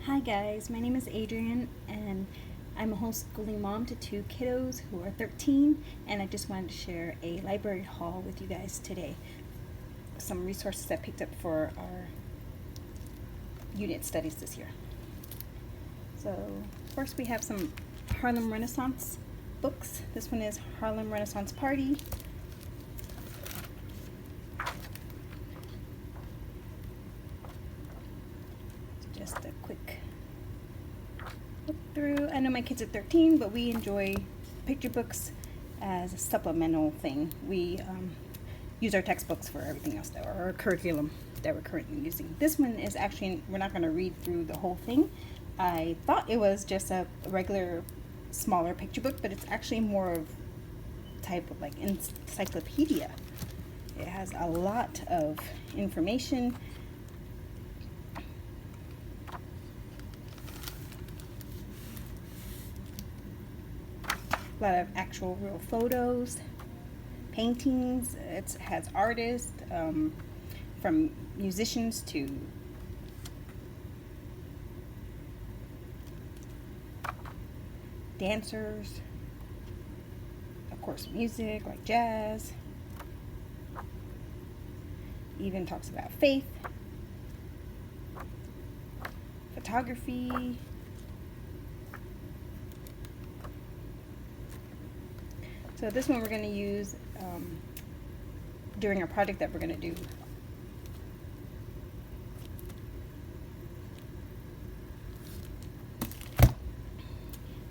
Hi guys, my name is Adrian and I'm a homeschooling mom to two kiddos who are 13, and I just wanted to share a library haul with you guys today. Some resources I picked up for our unit studies this year. So first we have some Harlem Renaissance books. This one is Harlem Renaissance Party. Just a quick look through. I know my kids are 13, but we enjoy picture books as a supplemental thing. We use our textbooks for everything else, or our curriculum that we're currently using. This one is actually, we're not going to read through the whole thing. I thought it was just a regular smaller picture book, but it's actually more of type of like encyclopedia. It has a lot of information. A lot of actual real photos, paintings. It has artists, from musicians to dancers, of course music like jazz. Even talks about faith, photography, so this one we're going to use during our project that we're going to do.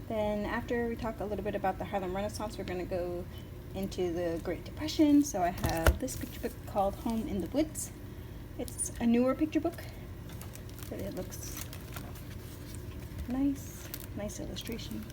Then after we talk a little bit about the Harlem Renaissance, we're going to go into the Great Depression. So I have this picture book called Home in the Woods. It's a newer picture book, but it looks nice illustrations.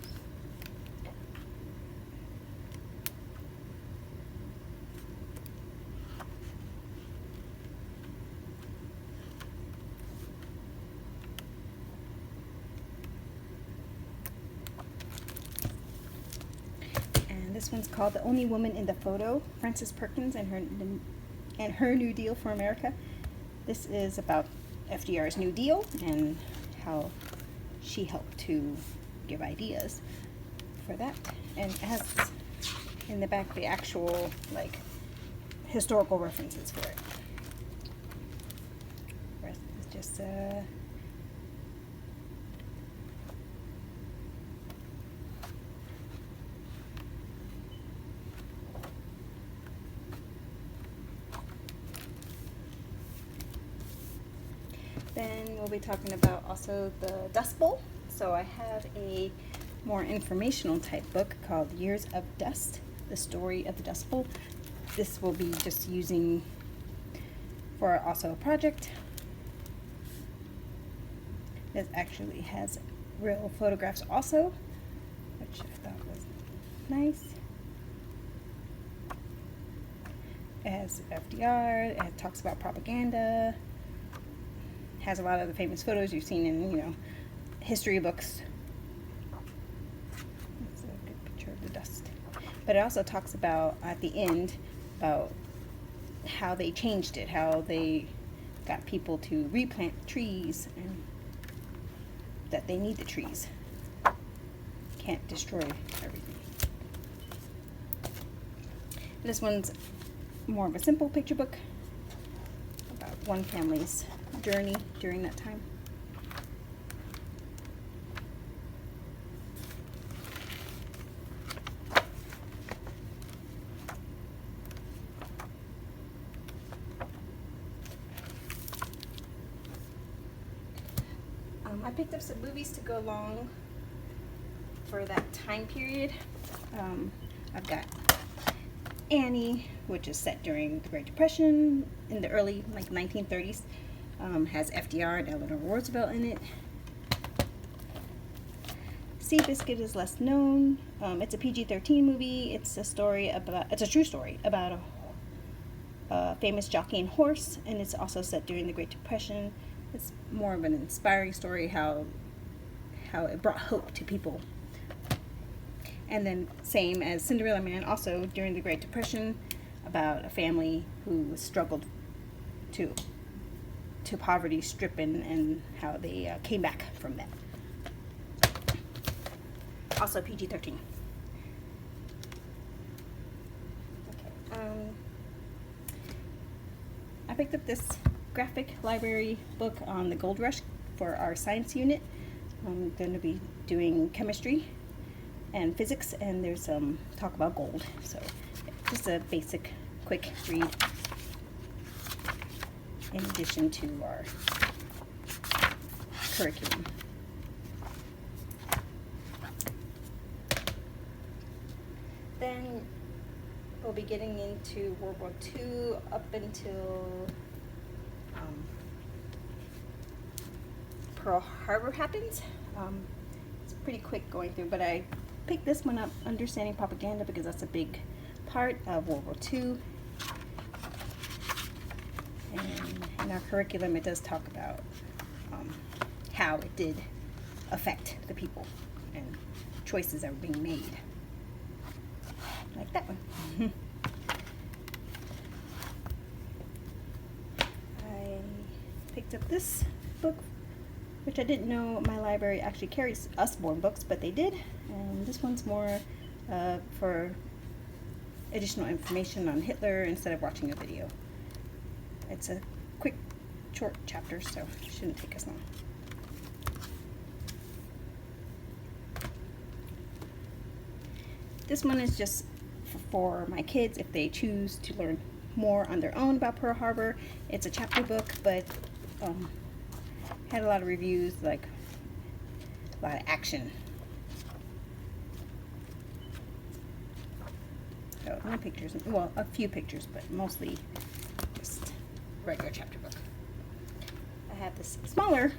This one's called The Only Woman in the Photo, Frances Perkins and her New Deal for America. This is about FDR's New Deal and how she helped to give ideas for that. And it has in the back the actual like historical references for it. The rest is just Then we'll be talking about also the Dust Bowl. So I have a more informational type book called Years of Dust, the story of the Dust Bowl. This will be just using for also a project. This actually has real photographs also, which I thought was nice. It has FDR, it talks about propaganda, has a lot of the famous photos you've seen in, history books. That's a good picture of the dust. But it also talks about, at the end, about how they changed it, how they got people to replant trees, and that they need the trees. Can't destroy everything. This one's more of a simple picture book about one family's journey during that time. I picked up some movies to go along for that time period. I've got Annie, which is set during the Great Depression in the early 1930s. Has FDR and Eleanor Roosevelt in it. Seabiscuit is less known. It's a PG-13 movie. It's a true story about a famous jockey and horse, and it's also set during the Great Depression. It's more of an inspiring story, how it brought hope to people. And then same as Cinderella Man, also during the Great Depression, about a family who struggled to to poverty stricken and how they came back from that. Also PG-13. Okay. I picked up this graphic library book on the gold rush for our science unit. I'm going to be doing chemistry and physics, and there's some talk about gold. So just a basic, quick read in addition to our curriculum. Then we'll be getting into World War II up until Pearl Harbor happens. It's pretty quick going through, but I picked this one up, Understanding Propaganda, because that's a big part of World War II. And in our curriculum, it does talk about how it did affect the people and choices that were being made. Like that one. I picked up this book, which I didn't know my library actually carries Usborne books, but they did. And this one's more for additional information on Hitler instead of watching a video. It's a quick, short chapter, so it shouldn't take us long. This one is just for my kids if they choose to learn more on their own about Pearl Harbor. It's a chapter book, but had a lot of reviews, like a lot of action. So no pictures, well, a few pictures, but mostly just regular chapter book. I have this smaller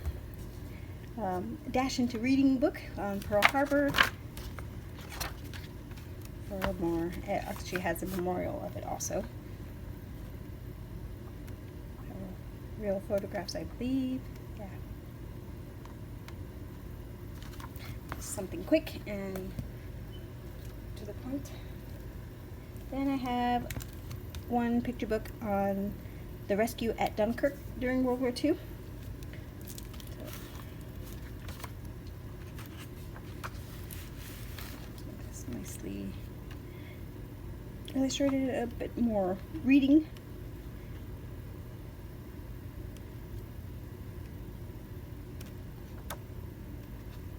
Dash into Reading book on Pearl Harbor. For more, it actually has a memorial of it also. Real photographs, I believe. Yeah. Something quick and to the point. Then I have one picture book on the rescue at Dunkirk during World War II. It's nicely illustrated, a bit more reading.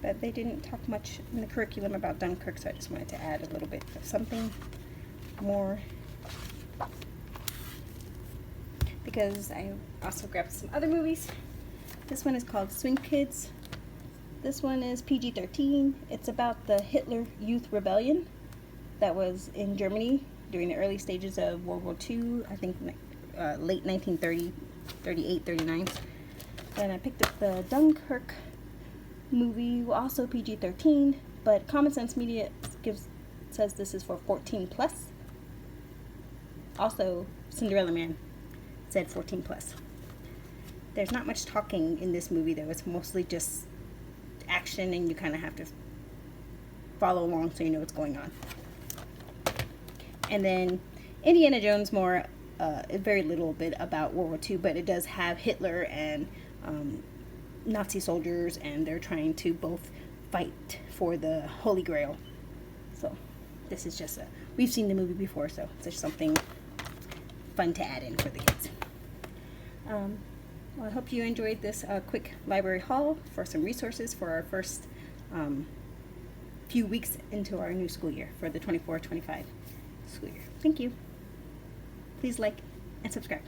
But they didn't talk much in the curriculum about Dunkirk, so I just wanted to add a little bit of something more. Because I also grabbed some other movies. This one is called Swing Kids. This one is PG-13. It's about the Hitler Youth Rebellion that was in Germany during the early stages of World War II, I think late 1930, 38, 39. Then I picked up the Dunkirk movie, also PG-13, but Common Sense Media says this is for 14 plus. Also, Cinderella Man said 14 plus. There's not much talking in this movie though. It's mostly just action, and you kind of have to follow along so you know what's going on. And then Indiana Jones, more very little bit about World War II, but it does have Hitler and Nazi soldiers, and they're trying to both fight for the Holy Grail. So this is just we've seen the movie before, so it's just something fun to add in for the kids. Well, I hope you enjoyed this quick library haul for some resources for our first few weeks into our new school year for the 24-25 school year. Thank you. Please like and subscribe.